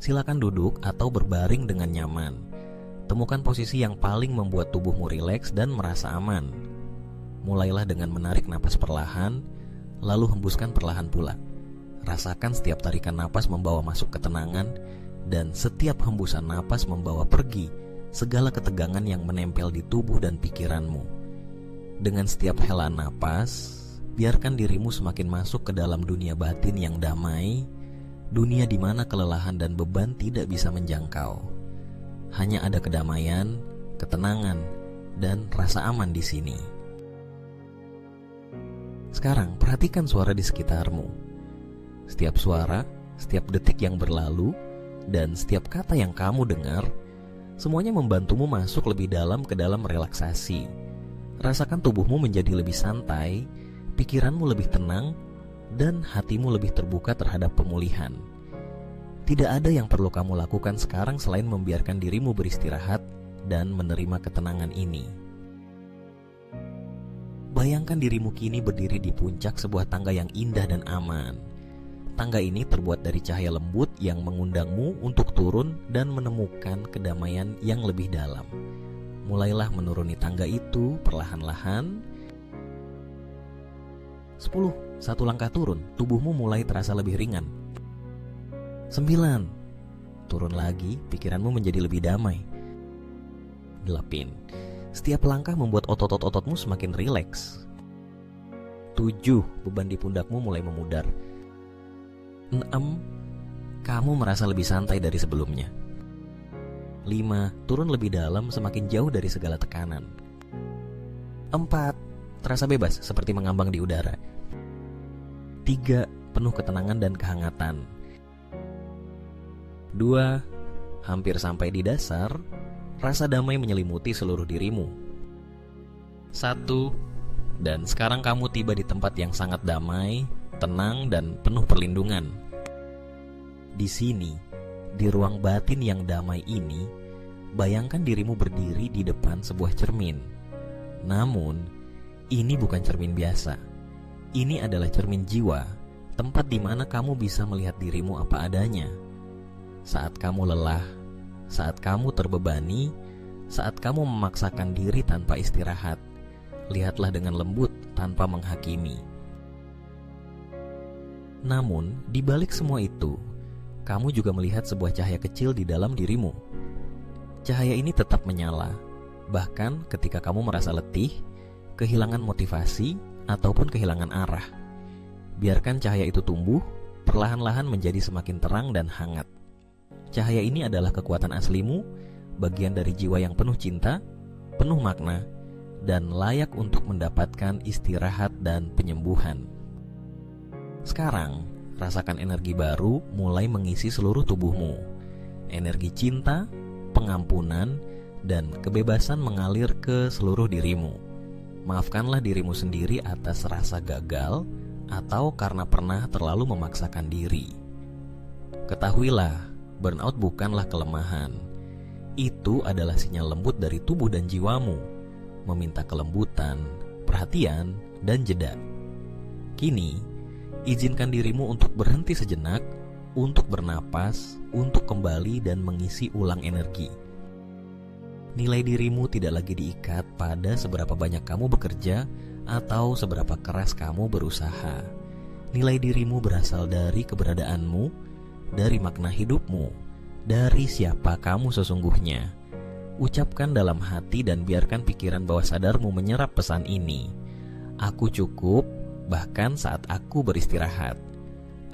Silakan duduk atau berbaring dengan nyaman. Temukan posisi yang paling membuat tubuhmu rileks dan merasa aman. Mulailah dengan menarik napas perlahan, lalu hembuskan perlahan pula. Rasakan setiap tarikan napas membawa masuk ketenangan, dan setiap hembusan napas membawa pergi segala ketegangan yang menempel di tubuh dan pikiranmu. Dengan setiap hela napas, biarkan dirimu semakin masuk ke dalam dunia batin yang damai, dunia di mana kelelahan dan beban tidak bisa menjangkau. Hanya ada kedamaian, ketenangan, dan rasa aman di sini. Sekarang perhatikan suara di sekitarmu. Setiap suara, setiap detik yang berlalu, dan setiap kata yang kamu dengar, semuanya membantumu masuk lebih dalam ke dalam relaksasi. Rasakan tubuhmu menjadi lebih santai, pikiranmu lebih tenang, dan hatimu lebih terbuka terhadap pemulihan. Tidak ada yang perlu kamu lakukan sekarang selain membiarkan dirimu beristirahat dan menerima ketenangan ini. Bayangkan dirimu kini berdiri di puncak sebuah tangga yang indah dan aman. Tangga ini terbuat dari cahaya lembut yang mengundangmu untuk turun dan menemukan kedamaian yang lebih dalam. Mulailah menuruni tangga itu perlahan-lahan. 10. Satu langkah turun, tubuhmu mulai terasa lebih ringan. 9. Turun lagi, pikiranmu menjadi lebih damai. 8. Setiap langkah membuat otot-ototmu semakin rileks. 7. Beban di pundakmu mulai memudar. 6. Kamu merasa lebih santai dari sebelumnya. 5. Turun lebih dalam, semakin jauh dari segala tekanan. 4. Terasa bebas, seperti mengambang di udara. 3. Penuh ketenangan dan kehangatan. 2. Hampir sampai di dasar, rasa damai menyelimuti seluruh dirimu. 1. Dan sekarang kamu tiba di tempat yang sangat damai, tenang, dan penuh perlindungan. Di sini, di ruang batin yang damai ini, bayangkan dirimu berdiri di depan sebuah cermin. Namun, ini bukan cermin biasa. Ini adalah cermin jiwa, tempat di mana kamu bisa melihat dirimu apa adanya. Saat kamu lelah, saat kamu terbebani, saat kamu memaksakan diri tanpa istirahat, lihatlah dengan lembut tanpa menghakimi. Namun, di balik semua itu, kamu juga melihat sebuah cahaya kecil di dalam dirimu. Cahaya ini tetap menyala, bahkan ketika kamu merasa letih, kehilangan motivasi, ataupun kehilangan arah. Biarkan cahaya itu tumbuh, perlahan-lahan menjadi semakin terang dan hangat. Cahaya ini adalah kekuatan aslimu, bagian dari jiwa yang penuh cinta, penuh makna, dan layak untuk mendapatkan istirahat dan penyembuhan. Sekarang, rasakan energi baru mulai mengisi seluruh tubuhmu. Energi cinta, pengampunan, dan kebebasan mengalir ke seluruh dirimu. Maafkanlah dirimu sendiri atas rasa gagal atau karena pernah terlalu memaksakan diri. Ketahuilah, burnout bukanlah kelemahan. Itu adalah sinyal lembut dari tubuh dan jiwamu, meminta kelembutan, perhatian, dan jeda. Kini, izinkan dirimu untuk berhenti sejenak, untuk bernapas, untuk kembali dan mengisi ulang energi. Nilai dirimu tidak lagi diikat pada seberapa banyak kamu bekerja atau seberapa keras kamu berusaha. Nilai dirimu berasal dari keberadaanmu, dari makna hidupmu, dari siapa kamu sesungguhnya. Ucapkan dalam hati dan biarkan pikiran bawah sadarmu menyerap pesan ini. Aku cukup, bahkan saat aku beristirahat.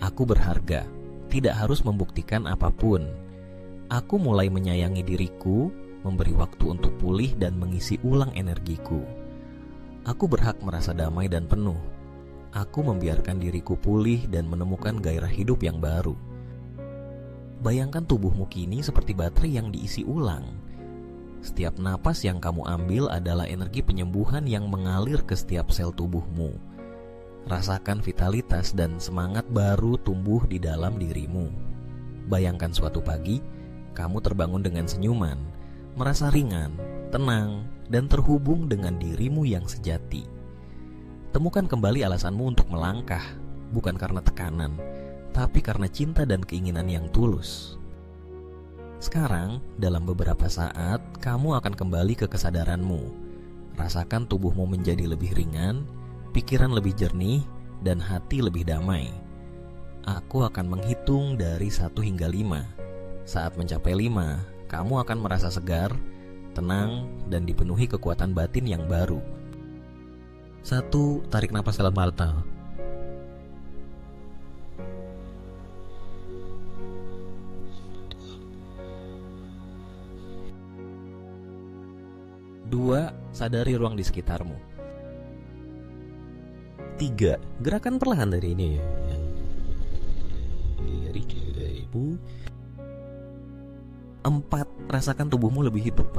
Aku berharga, tidak harus membuktikan apapun. Aku mulai menyayangi diriku, memberi waktu untuk pulih dan mengisi ulang energiku. Aku berhak merasa damai dan penuh. Aku membiarkan diriku pulih dan menemukan gairah hidup yang baru. Bayangkan tubuhmu kini seperti baterai yang diisi ulang. Setiap napas yang kamu ambil adalah energi penyembuhan yang mengalir ke setiap sel tubuhmu. Rasakan vitalitas dan semangat baru tumbuh di dalam dirimu. Bayangkan suatu pagi, kamu terbangun dengan senyuman, merasa ringan, tenang, dan terhubung dengan dirimu yang sejati. Temukan kembali alasanmu untuk melangkah, bukan karena tekanan, tapi karena cinta dan keinginan yang tulus. Sekarang, dalam beberapa saat, kamu akan kembali ke kesadaranmu. Rasakan tubuhmu menjadi lebih ringan, pikiran lebih jernih, dan hati lebih damai. Aku akan menghitung dari 1 hingga 5. Saat mencapai 5, kamu akan merasa segar, tenang, dan dipenuhi kekuatan batin yang baru. 1. Tarik napas dalam mata. 2. Sadari ruang di sekitarmu. 3. Gerakan perlahan dari ini. 4. Rasakan tubuhmu lebih hidup.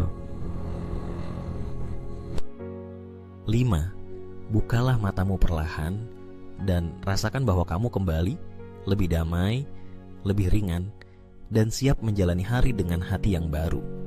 5. Bukalah matamu perlahan dan rasakan bahwa kamu kembali lebih damai, lebih ringan, dan siap menjalani hari dengan hati yang baru.